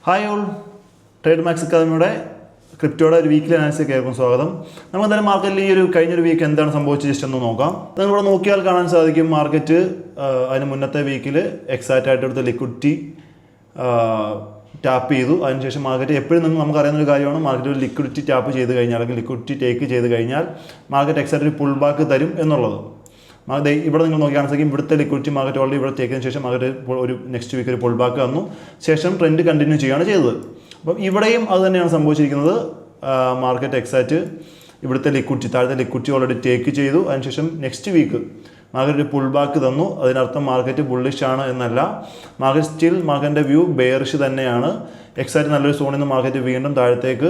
Hi all, trade max അക്കാദമിയുടെ ക്രിപ്റ്റോയുടെ ഒരു weekly അനാലിസിലേക്ക് ഏവർക്കും സ്വാഗതം. നമുക്ക് എന്തായാലും മാർക്കറ്റിൽ ഈ കഴിഞ്ഞൊരു വീക്ക് എന്താണ് സംഭവിച്ചത് ജസ്റ്റ് ഒന്ന് നോക്കാം. നിങ്ങളിവിടെ നോക്കിയാൽ കാണാൻ സാധിക്കും മാർക്കറ്റ് അതിന് മുന്നത്തെ വീക്കിൽ എക്സാക്റ്റ് ആയിട്ട് എടുത്ത ലിക്വിഡിറ്റി ടാപ്പ് ചെയ്തു. അതിനുശേഷം മാർക്കറ്റ് എപ്പോഴും നമുക്കറിയുന്ന ഒരു കാര്യമാണ്, മാർക്കറ്റ് ഒരു ലിക്വിഡിറ്റി ടാപ്പ് ചെയ്ത് കഴിഞ്ഞാൽ അല്ലെങ്കിൽ ലിക്വിഡിറ്റി ടേക്ക് ചെയ്ത് കഴിഞ്ഞാൽ മാർക്കറ്റ് എക്സാക്റ്റ് ഒരു പുൾ ബാക്ക് തരും എന്നുള്ളത്. ഇവിടെ നിങ്ങൾ നോക്കിയാണെങ്കിൽ സാധിക്കും ഇവിടുത്തെ ലിക്വിഡിറ്റി മാർക്കറ്റ് ഓൾറെഡി ഇവിടെ ടേക്കിയതിന് ശേഷം മാർക്കറ്റ് ഒരു നെക്സ്റ്റ് വീക്ക് ഒരു പുൾ ബാക്ക് വന്നു, ശേഷം ട്രെൻഡ് കണ്ടിന്യൂ ചെയ്യുകയാണ് ചെയ്തത്. അപ്പം ഇവിടെയും അത് തന്നെയാണ് സംഭവിച്ചിരിക്കുന്നത്. മാർക്കറ്റ് എക്സാക്റ്റ് ഇവിടുത്തെ ലിക്വിഡിറ്റി താഴത്തെ ലിക്വിഡിറ്റി ഓൾറെഡി ടേക്ക് ചെയ്തു. അതിനുശേഷം നെക്സ്റ്റ് വീക്ക് മാർക്കറ്റ് ഒരു പുൾ ബാക്ക് തന്നു. അതിനർത്ഥം മാർക്കറ്റ് ബുള്ളിഷ് ആണ് എന്നല്ല, മാർക്കറ്റ് സ്റ്റിൽ മാർക്കറ്റിൻ്റെ വ്യൂ ബെയറിഷ് തന്നെയാണ്. എക്സാക്റ്റ് നല്ലൊരു സോണിൽ നിന്ന് മാർക്കറ്റ് വീണ്ടും താഴത്തേക്ക്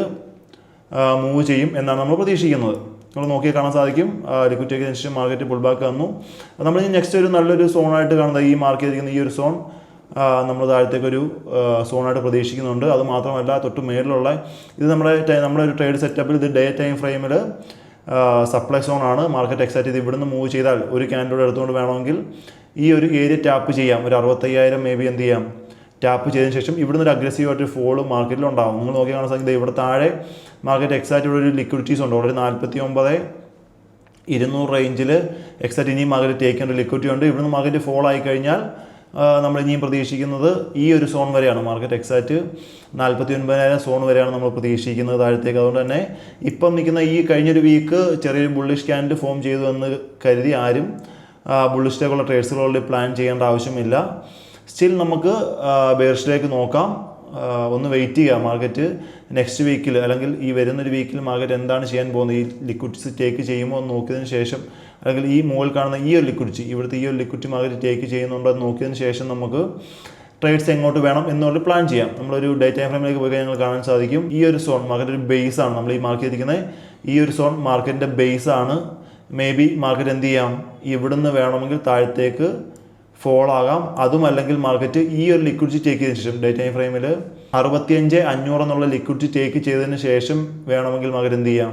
മൂവ് ചെയ്യും എന്നാണ് നമ്മൾ പ്രതീക്ഷിക്കുന്നത്. നമ്മൾ നോക്കിയാൽ കാണാൻ സാധിക്കും ലിക്വിഡിറ്റി അനുസരിച്ച് മാർക്കറ്റ് പുൾ ബാക്ക് വന്നു. നമ്മൾ നെക്സ്റ്റ് ഒരു നല്ലൊരു സോണായിട്ട് കാണുന്നത് ഈ മാർക്ക് ചെയ്തിരിക്കുന്ന ഈ ഒരു സോൺ നമ്മൾ താഴത്തേക്കൊരു സോണായിട്ട് പ്രതീക്ഷിക്കുന്നുണ്ട്. അത് മാത്രമല്ല തൊട്ട് മേളിലുള്ള ഇത് നമ്മുടെ ഒരു ട്രേഡ് സെറ്റപ്പിൽ ഇത് ഡേ ടൈം ഫ്രെയിമിൽ സപ്ലൈ സോണാണ്. മാർക്കറ്റ് എക്സാക്റ്റ് ഇത് ഇവിടുന്ന് മൂവ് ചെയ്താൽ ഒരു ക്യാൻഡിൽ എടുത്തുകൊണ്ട് വേണമെങ്കിൽ ഈ ഒരു ഏരിയ ടാപ്പ് ചെയ്യാം. ഒരു 65,000 മേ ബി എന്ത് ചെയ്യാം, ടാപ്പ് ചെയ്തതിന് ശേഷം ഇവിടുന്ന് ഒരു അഗ്രസീവായിട്ടൊരു ഫോള് മാർക്കറ്റിൽ ഉണ്ടാകും. നിങ്ങൾ നോക്കി കാണാൻ സാധിക്കും ഇവിടെ താഴെ മാർക്കറ്റ് എക്സാക്റ്റ് ഇവിടെ ഒരു ലിക്വിഡിറ്റീസ് ഉണ്ട്. ഓൾറെഡി 49,200 റേഞ്ചിൽ എക്സാക്റ്റ് ഇനിയും മാർക്കറ്റ് ടേക്ക് ചെയ്യേണ്ട ലിക്വിഡിറ്റി ഉണ്ട്. ഇവിടുന്ന് മാർക്കറ്റ് ഫോൾ ആയി കഴിഞ്ഞാൽ നമ്മൾ ഇനിയും പ്രതീക്ഷിക്കുന്നത് ഈ ഒരു സോൺ വരെയാണ്. മാർക്കറ്റ് എക്സാക്റ്റ് 49,000 സോൺ വരെയാണ് നമ്മൾ പ്രതീക്ഷിക്കുന്നത് താഴത്തേക്ക്. അതുകൊണ്ട് തന്നെ ഇപ്പം നിൽക്കുന്ന ഈ കഴിഞ്ഞൊരു വീക്ക് ചെറിയൊരു ബുള്ളിഷ് ക്യാൻഡിൽ ഫോം ചെയ്തു എന്ന് കരുതി ആരും ബുള്ളിഷിലേക്കുള്ള ട്രേഡ്സുകളുടെ പ്ലാൻ ചെയ്യേണ്ട ആവശ്യമില്ല. സ്റ്റിൽ നമുക്ക് ബെയറിഷിലേക്ക് നോക്കാം. ഒന്ന് വെയിറ്റ് ചെയ്യുക. മാർക്കറ്റ് നെക്സ്റ്റ് വീക്കിൽ അല്ലെങ്കിൽ ഈ വരുന്നൊരു വീക്കിൽ മാർക്കറ്റ് എന്താണ് ചെയ്യാൻ പോകുന്നത്, ഈ ലിക്വിഡിറ്റി ടേക്ക് ചെയ്യുമോ എന്ന് നോക്കിയതിന് ശേഷം, അല്ലെങ്കിൽ ഈ മുകളിൽ കാണുന്ന ഈ ഒരു ലിക്വിഡിറ്റി ഇവിടുത്തെ ഈ ഒരു ലിക്വിഡിറ്റി മാർക്കറ്റ് ടേക്ക് ചെയ്യുന്നുണ്ടോ എന്ന് നോക്കിയതിന് ശേഷം നമുക്ക് ട്രേഡ്സ് എങ്ങോട്ട് വേണം എന്നുള്ളത് പ്ലാൻ ചെയ്യാം. നമ്മളൊരു ഡേ ടൈം ഫ്രെയിമിലേക്ക് പോയി കഴിഞ്ഞാൽ കാണാൻ സാധിക്കും ഈ ഒരു സോൺ മാർക്കറ്റ് ഒരു ബേസ് ആണ്. നമ്മൾ ഈ മാർക്ക് ചെയ്തിരിക്കുന്നത് ഈ ഒരു സോൺ മാർക്കറ്റിൻ്റെ ബേസ് ആണ്. മേ ബി മാർക്കറ്റ് എന്ത് ചെയ്യാം, ഇവിടുന്ന് വേണമെങ്കിൽ താഴത്തേക്ക് ഫോൾ ആകാം. അതും അല്ലെങ്കിൽ മാർക്കറ്റ് ഈ ഒരു ലിക്വിഡിറ്റി ടേക്ക് ചെയ്തതിന് ശേഷം ഡേ ടൈം ഫ്രെയിമിൽ 65,500 എന്നുള്ള ലിക്വിഡിറ്റി ടേക്ക് ചെയ്തതിന് ശേഷം വേണമെങ്കിൽ മാർക്കറ്റ് എന്ത് ചെയ്യാം,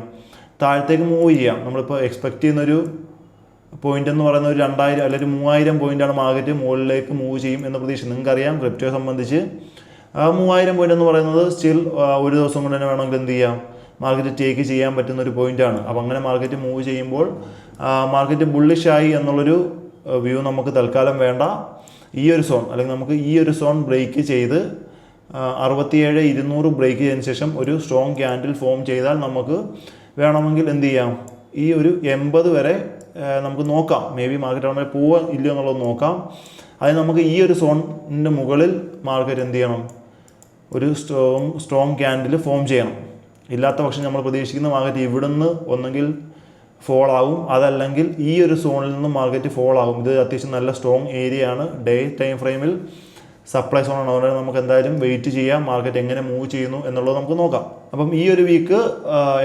താഴത്തേക്ക് മൂവ് ചെയ്യാം. നമ്മളിപ്പോൾ എക്സ്പെക്ട് ചെയ്യുന്നൊരു പോയിന്റ് എന്ന് പറയുന്ന ഒരു 2,000 അല്ലെങ്കിൽ 3,000 പോയിന്റാണ് മാർക്കറ്റ് മുകളിലേക്ക് മൂവ് ചെയ്യും എന്ന് പ്രതീക്ഷിച്ചു. നിങ്ങൾക്കറിയാം ക്രിപ്റ്റോയെ സംബന്ധിച്ച് 3,000 പോയിന്റ് എന്ന് പറയുന്നത് സ്റ്റിൽ ഒരു ദിവസം കൊണ്ട് തന്നെ വേണമെങ്കിൽ എന്ത് ചെയ്യാം, മാർക്കറ്റ് ടേക്ക് ചെയ്യാൻ പറ്റുന്ന ഒരു പോയിന്റാണ്. അപ്പോൾ അങ്ങനെ മാർക്കറ്റ് മൂവ് ചെയ്യുമ്പോൾ മാർക്കറ്റ് ബുള്ളിഷായി എന്നുള്ളൊരു വ്യൂ നമുക്ക് തൽക്കാലം വേണ്ട. ഈ ഒരു സോൺ അല്ലെങ്കിൽ നമുക്ക് ഈ ഒരു സോൺ ബ്രേക്ക് ചെയ്ത് 67,200 ബ്രേക്ക് ചെയ്തതിന് ശേഷം ഒരു സ്ട്രോങ് ക്യാൻഡിൽ ഫോം ചെയ്താൽ നമുക്ക് വേണമെങ്കിൽ എന്ത് ചെയ്യാം, ഈ ഒരു 80 വരെ നമുക്ക് നോക്കാം. മേ ബി മാർക്കറ്റ് അവിടെ പോവുക ഇല്ലയോ എന്നുള്ളത് നോക്കാം. അതിന് നമുക്ക് ഈ ഒരു സോണിൻ്റെ മുകളിൽ മാർക്കറ്റ് എന്ത് ചെയ്യണം, ഒരു സ്ട്രോങ് ക്യാൻഡിൽ ഫോം ചെയ്യണം. ഇല്ലാത്ത പക്ഷം നമ്മൾ പ്രതീക്ഷിക്കുന്ന മാർക്കറ്റ് ഇവിടുന്ന് ഒന്നെങ്കിൽ ഫോൾ ആവും, അതല്ലെങ്കിൽ ഈ ഒരു സോണിൽ നിന്ന് മാർക്കറ്റ് ഫോൾ ആവും. ഇത് അത്യാവശ്യം നല്ല സ്ട്രോങ് ഏരിയ ആണ്. ഡേ ടൈം ഫ്രെയിമിൽ സപ്ലൈ സോണാണ്. അതുകൊണ്ട് നമുക്ക് എന്തായാലും വെയിറ്റ് ചെയ്യാം മാർക്കറ്റ് എങ്ങനെ മൂവ് ചെയ്യുന്നു എന്നുള്ളത് നമുക്ക് നോക്കാം. അപ്പം ഈ ഒരു വീക്ക്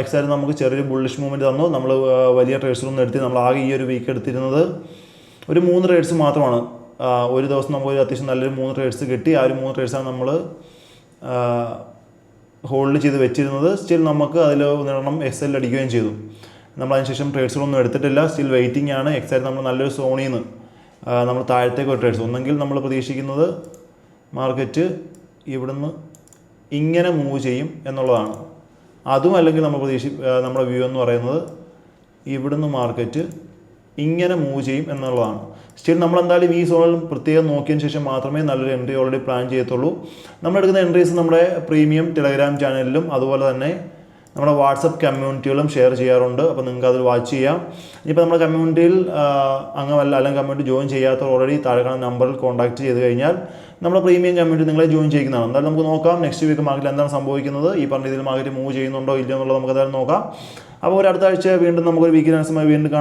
എക്സാക്റ്റ് നമുക്ക് ചെറിയൊരു ബുള്ളിഷ് മൂവ്മെൻറ്റ് തന്നു. നമ്മൾ വലിയ ട്രേഡ്സൊന്നും എടുത്തി നമ്മൾ ആകെ ഈ ഒരു വീക്ക് എടുത്തിരുന്നത് ഒരു 3 ട്രേഡ്സ് മാത്രമാണ്. ഒരു ദിവസം നമുക്ക് അത്യാവശ്യം നല്ലൊരു 3 ട്രേഡ്സ് കിട്ടി. ആ ഒരു 3 ട്രേഡ്സാണ് നമ്മൾ ഹോൾഡ് ചെയ്ത് വെച്ചിരുന്നത്. സ്റ്റിൽ നമുക്ക് അതിൽ 1 SL അടിക്കുകയും ചെയ്തു. നമ്മൾ അതിനുശേഷം ട്രേഡ്സുകളൊന്നും എടുത്തിട്ടില്ല. സ്റ്റിൽ വെയിറ്റിംഗ് ആണ്. എക്സാക്റ്റ് നമ്മൾ നല്ലൊരു സോണിൽ നിന്ന് നമ്മൾ താഴത്തേക്ക് ഒരു ട്രേഡ്സ് ഒന്നെങ്കിൽ നമ്മൾ പ്രതീക്ഷിക്കുന്നത് മാർക്കറ്റ് ഇവിടുന്ന് ഇങ്ങനെ മൂവ് ചെയ്യും എന്നുള്ളതാണ്. അതും അല്ലെങ്കിൽ നമ്മൾ നമ്മുടെ വ്യൂ എന്ന് പറയുന്നത് ഇവിടുന്ന് മാർക്കറ്റ് ഇങ്ങനെ മൂവ് ചെയ്യും എന്നുള്ളതാണ്. സ്റ്റിൽ നമ്മളെന്തായാലും ഈ സോണിൽ പ്രത്യേകം നോക്കിയതിന് ശേഷം മാത്രമേ നല്ലൊരു എൻട്രി ഓൾറെഡി പ്ലാൻ ചെയ്യത്തുള്ളൂ. നമ്മളെടുക്കുന്ന എൻട്രീസ് നമ്മുടെ പ്രീമിയം ടെലഗ്രാം ചാനലിലും അതുപോലെ തന്നെ നമ്മുടെ വാട്സപ്പ് കമ്മ്യൂണിറ്റികളും ഷെയർ ചെയ്യാറുണ്ട്. അപ്പോൾ നിങ്ങൾക്ക് അത് വാച്ച് ചെയ്യാം. ഇനിയിപ്പോൾ നമ്മുടെ കമ്മ്യൂണിറ്റിയിൽ അംഗമല്ല അല്ലെങ്കിൽ കമ്മ്യൂണിറ്റി ജോയിൻ ചെയ്യാത്തവർ ഓൾറെഡി താഴെ കാണുന്ന നമ്പറിൽ കോൺടാക്ട് ചെയ്ത് കഴിഞ്ഞാൽ നമ്മുടെ പ്രീമിയം കമ്മ്യൂണിറ്റി നിങ്ങളെ ജോയിൻ ചെയ്യുന്നതാണ്. എന്തായാലും നമുക്ക് നോക്കാം നെക്സ്റ്റ് വീക്ക് മാർക്കറ്റിൽ എന്താണ് സംഭവിക്കുന്നത്, ഈ പറഞ്ഞ രീതിയിൽ മാർക്കറ്റ് മൂവ് ചെയ്യുന്നുണ്ടോ ഇല്ലയോ എന്നുള്ളത് നമുക്ക് എന്തായാലും നോക്കാം. അപ്പോൾ ഒരു അടുത്ത ആഴ്ച വീണ്ടും നമുക്കൊരു വീക്കിൽ വീണ്ടും കാണാം.